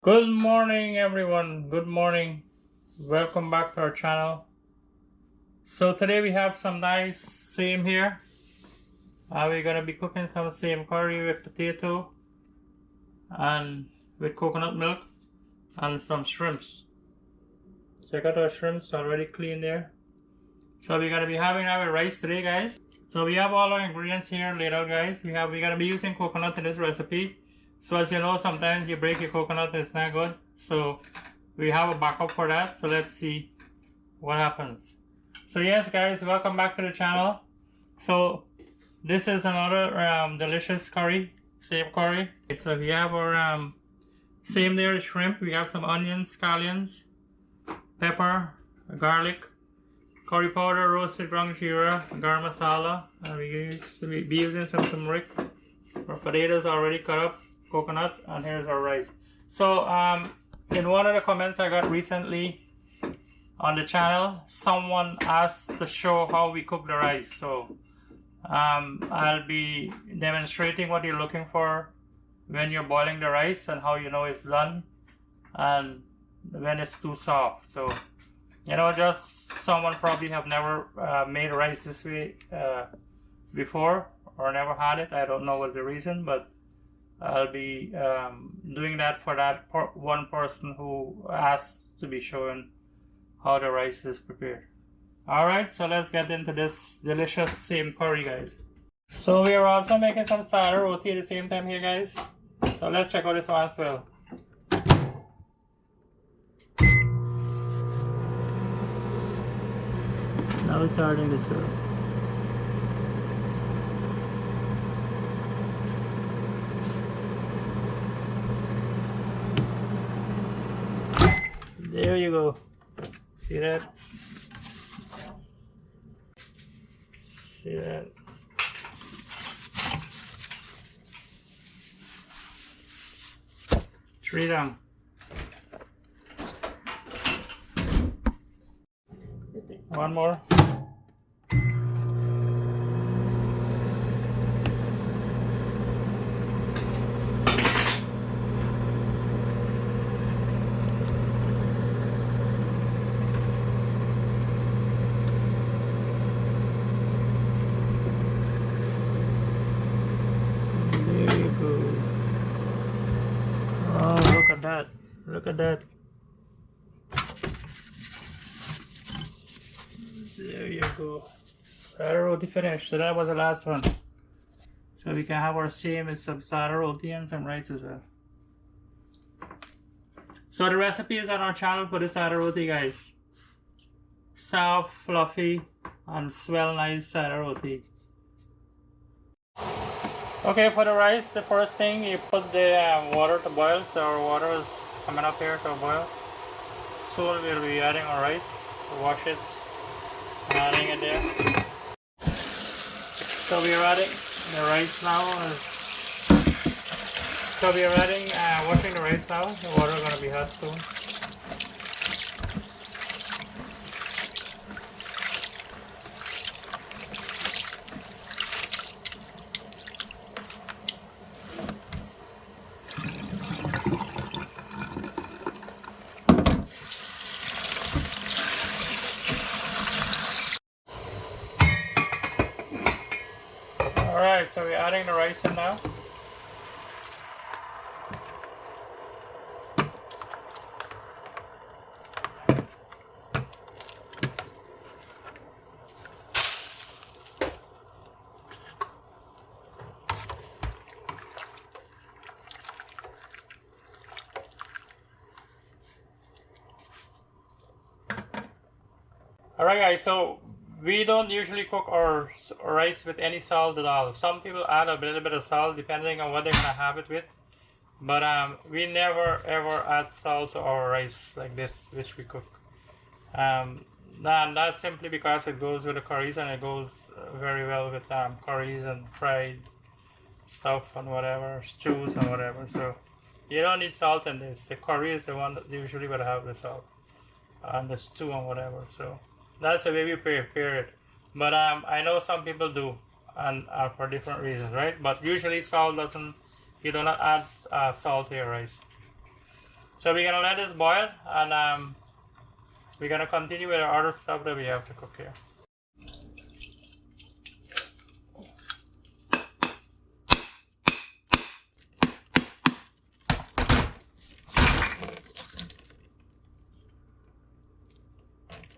Good morning, everyone. Good morning. Welcome back to our channel. So today we have some nice seam here. We're gonna be cooking some seam curry with potato and with coconut milk and some shrimps. Check out our shrimps already clean there. So we're gonna be having our rice today, guys. So we have all our ingredients here laid out, guys. We're gonna be using coconut in this recipe. So as you know, sometimes you break your coconut and it's not good. So we have a backup for that. So let's see what happens. So yes, guys, welcome back to the channel. So this is another delicious curry, seam curry. Okay, so we have our same there, shrimp. We have some onions, scallions, pepper, garlic, curry powder, roasted ground Geera, Garam Masala, and we'll be using some turmeric. Our potatoes already cut up, coconut, and here's our rice. So in one of the comments I got recently on the channel, someone asked to show how we cook the rice. So I'll be demonstrating what you're looking for when you're boiling the rice and how you know it's done and when it's too soft. So you know, just someone probably have never made rice this way before or never had it. I don't know what the reason, but I'll be doing that for that one person who asked to be shown how the rice is prepared. Alright, so let's get into this delicious seam curry, guys. So we are also making some starter roti at the same time here, guys. So let's check out this one as well. Now we're starting this one. There you go. See that? See that? Three down. One more. Look at that. There you go. Starter roti finished. So that was the last one. So we can have our same with some starter roti and some rice as well. So the recipe is on our channel for the starter roti, guys. Soft, fluffy, and swell nice starter roti. Okay, for the rice, the first thing you put the water to boil. So our water is coming up here to boil. Soon we'll be adding our rice. Wash it and adding it there. So we are adding the rice now. So we are adding, washing the rice now. The water is going to be hot soon. Alright, so we're adding the rice in now. Alright guys, so we don't usually cook our rice with any salt at all. Some people add a little bit of salt depending on what they're gonna have it with. But we never ever add salt to our rice like this, which we cook. And that's simply because it goes with the curries and it goes very well with curries and fried stuff and whatever, stews and whatever. So you don't need salt in this. The curry is the one that usually would have the salt and the stew and whatever. So that's the way we prepare it. But I know some people do, and for different reasons, right? But usually salt doesn't, you do not add salt to your rice. So we're gonna let this boil, and we're gonna continue with our other stuff that we have to cook here.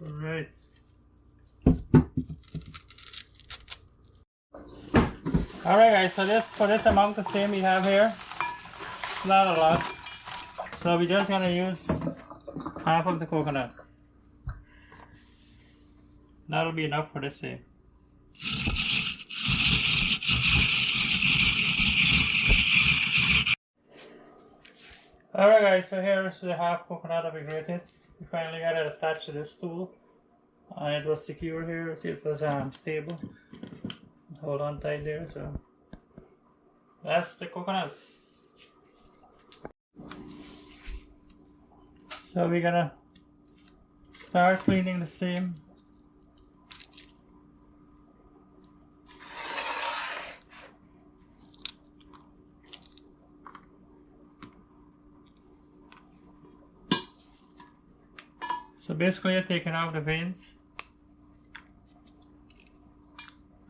Alright. Alright guys, so for this amount of same we have here, it's not a lot. So we're just gonna use half of the coconut. That'll be enough for this same. Alright guys, so here is the half coconut that we grated. We finally got it attached to this tool, and it was secure here. See, it was stable. Hold on tight there. So that's the coconut. So we're gonna start cleaning the same. So basically you're taking out the veins,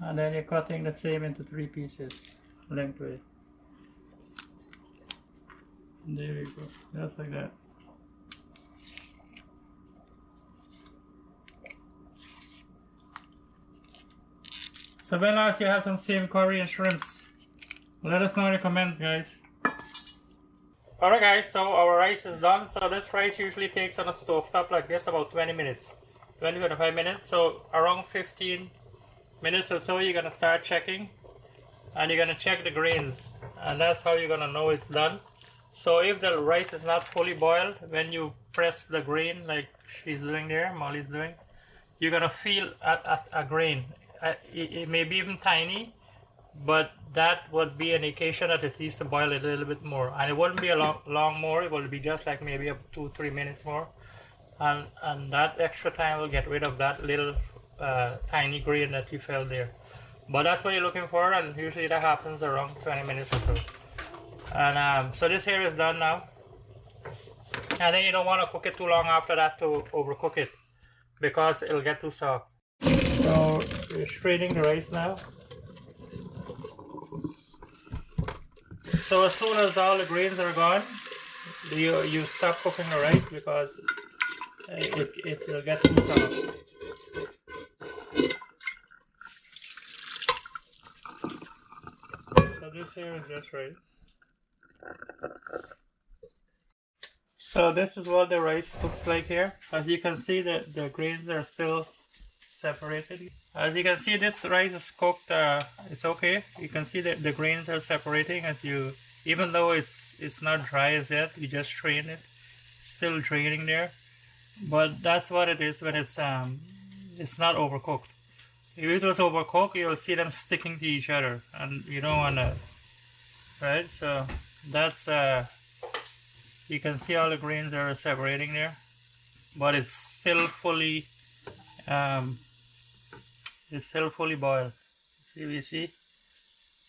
and then you're cutting the same into 3 pieces lengthwise. There we go, just like that. So when last you had some same curry and shrimps, let us know in the comments, guys. Alright guys, so our rice is done. So this rice usually takes on a stove top like this about 20 minutes, 20-25 minutes. So around 15 minutes or so you're gonna start checking, and you're gonna check the grains, and that's how you're gonna know it's done. So if the rice is not fully boiled, when you press the grain like she's doing there, Molly's doing, you're gonna feel a grain. It may be even tiny, but that would be an indication that it needs to boil a little bit more, and it wouldn't be a long more. It will be just like maybe up 2-3 minutes more, and that extra time will get rid of that little tiny grain that you felt there. But that's what you're looking for, and usually that happens around 20 minutes or so. And so this here is done now, and then you don't want to cook it too long after that to overcook it, because it'll get too soft. So we're straining the rice now. So as soon as all the grains are gone, you stop cooking the rice, because it will get too soft. So this here is just right. So this is what the rice looks like here. As you can see, the grains are still separated. As you can see, this rice is cooked. It's okay. You can see that the grains are separating as you, even though it's not dry as yet. You just strain it, still draining there. But that's what it is when it's not overcooked. If it was overcooked, you'll see them sticking to each other, and you don't want to, right? So that's you can see all the grains are separating there, but it's still fully boiled. See, we see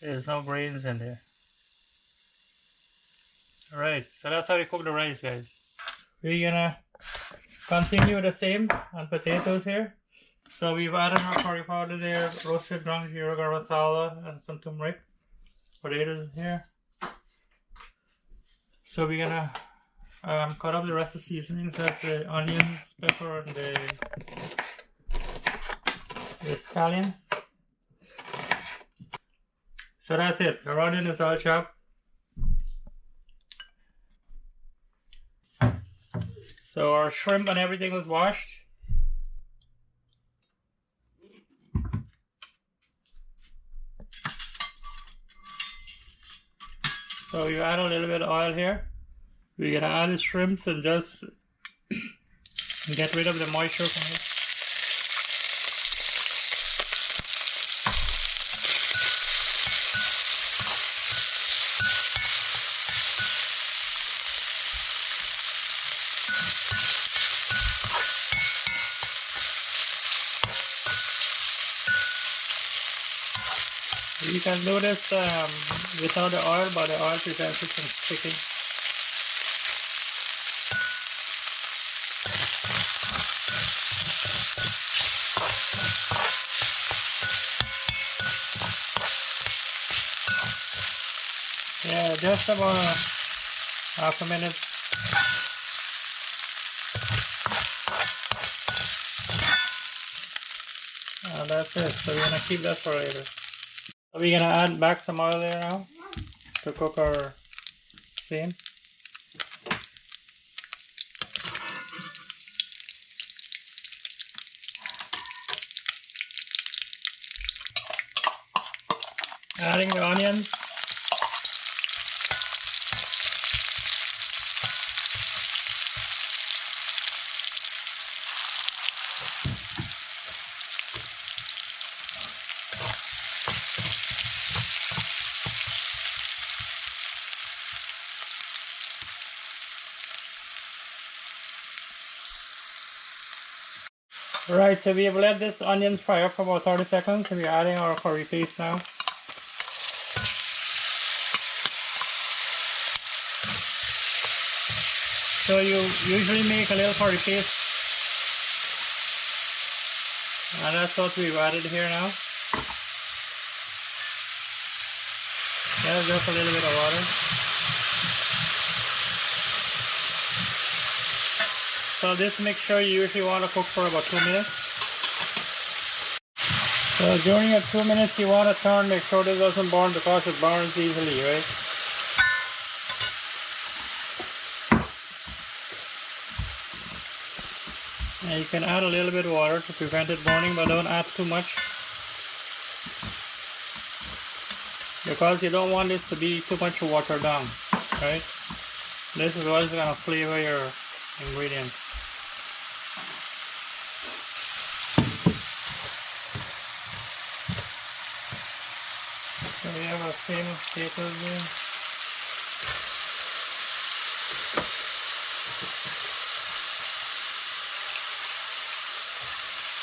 there's no grains in there. Alright, so that's how we cook the rice, guys. We're gonna continue the same on potatoes here. So we've added our curry powder there, roasted ground Geera, Garam Masala, and some turmeric. Potatoes here. So we're gonna cut up the rest of the seasonings. That's the onions, pepper, and the scallion. So that's it. Our onion is all chopped. So our shrimp and everything was washed. So you add a little bit of oil here. We're gonna add the shrimps and just get rid of the moisture from it. You can do this without the oil, but the oil prevents it from sticking. Yeah, just about half a minute. And that's it. So we're gonna keep that for later. So we're gonna add back some oil there now to cook our seam. Adding the onions. Alright, so we have let this onion fry up for about 30 seconds. So we're adding our curry paste now. So you usually make a little curry paste. And that's what we've added here now. Yeah, just a little bit of water. So this mixture you usually want to cook for about 2 minutes. So during your 2 minutes you want to turn, make sure this doesn't burn because it burns easily, right? And you can add a little bit of water to prevent it burning, but don't add too much. Because you don't want this to be too much watered down, right? This is what's going to flavor your ingredients. So we have our same potatoes here.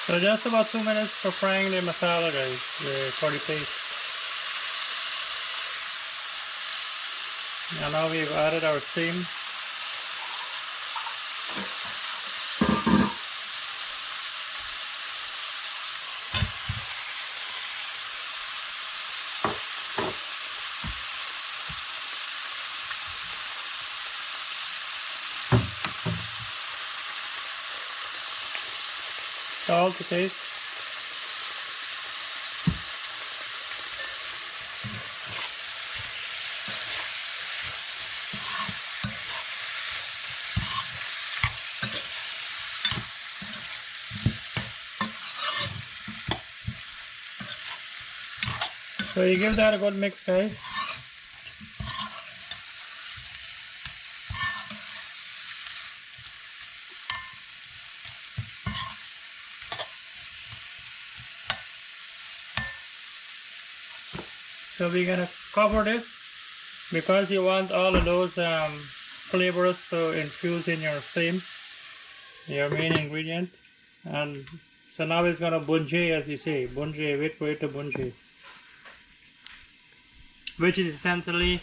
So just about 2 minutes for frying the masala, guys, the curry paste. And now we've added our steam. Salt to taste. So you give that a good mix, guys. So we're gonna cover this because you want all of those flavors to infuse in your steam, your main ingredient. And so now it's gonna bunje, as you say, bunje, wait to bunje, which is essentially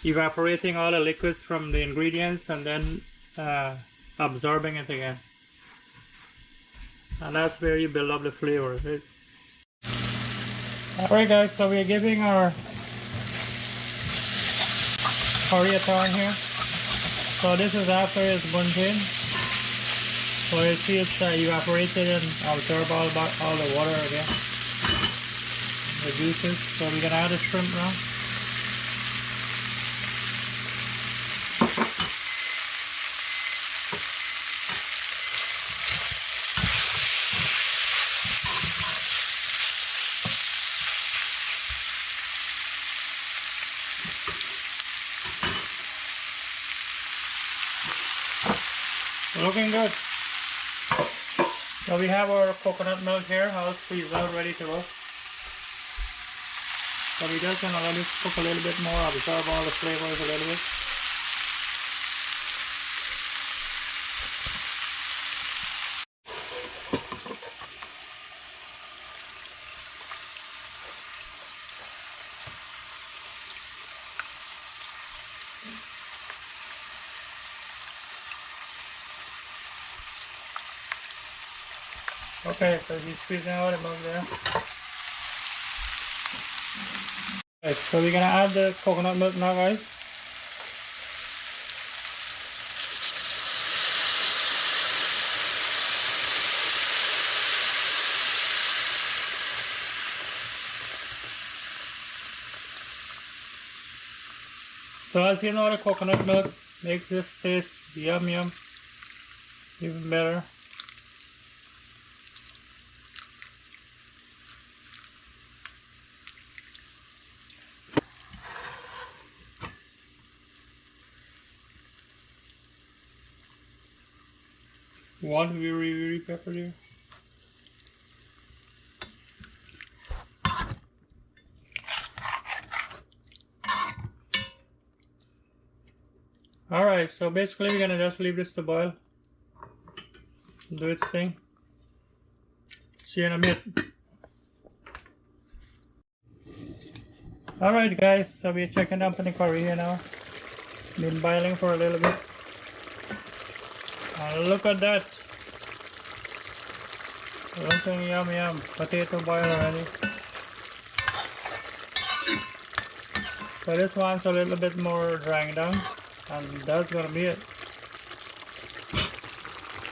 evaporating all the liquids from the ingredients and then absorbing it again. And that's where you build up the flavor, right? Alright guys, so we're giving our curry a turn here. So this is after it's bunjed. So you see it's evaporated and absorbed all the water again, the juices. So we're gonna add the shrimp now. Looking good. So we have our coconut milk here, all squeezed out, ready to go. So we just gonna let it cook a little bit more, absorb all the flavors a little bit. Okay, so you squeeze out the milk there. Right, so we're gonna add the coconut milk now, guys. So as you know, the coconut milk makes this taste yum yum, even better. One Wiri Wiri pepper here. Alright, so basically we're gonna just leave this to boil. Do its thing. See you in a bit. Alright guys, so we're checking up on the curry here now. Been boiling for a little bit. And look at that. Looking yum yum. Potato boil already. So this one's a little bit more drying down. And that's gonna be it.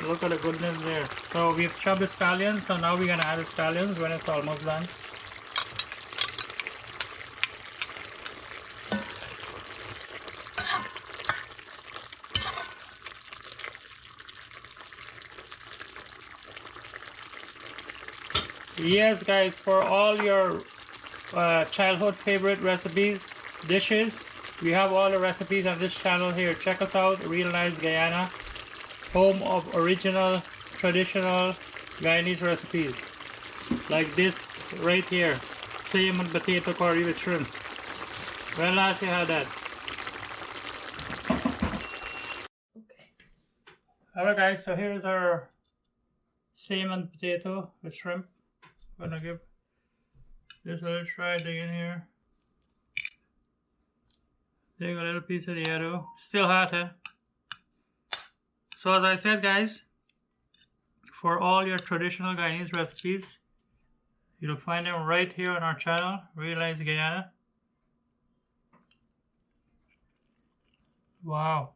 Look at the goodness there. So we've chopped the scallions, so now we're gonna add the scallions when it's almost done. Yes guys, for all your childhood favorite recipes, dishes, we have all the recipes on this channel here. Check us out, Real Nice Guyana, home of original, traditional Guyanese recipes. Like this right here, salmon potato curry with shrimps. When last you had that? Okay. Alright guys, so here's our salmon potato with shrimp. I'm gonna give this a little try, dig in here. Take a little piece of the arrow. Still hot, eh? So as I said guys, for all your traditional Guyanese recipes, you'll find them right here on our channel, Real Nice Guyana. Wow.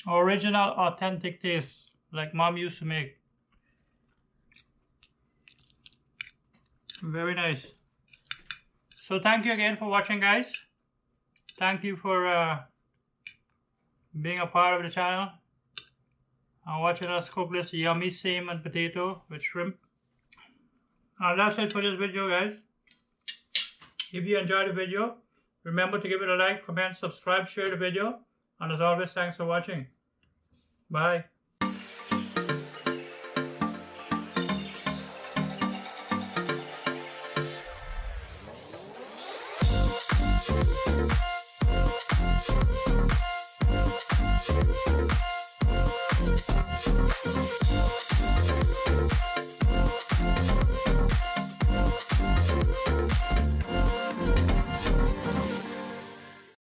Original, authentic taste, like mom used to make. Very nice. So thank you again for watching guys. Thank you for being a part of the channel and watching us cook this yummy salmon potato with shrimp. And that's it for this video guys. If you enjoyed the video, remember to give it a like, comment, subscribe, share the video, and as always, thanks for watching. Bye.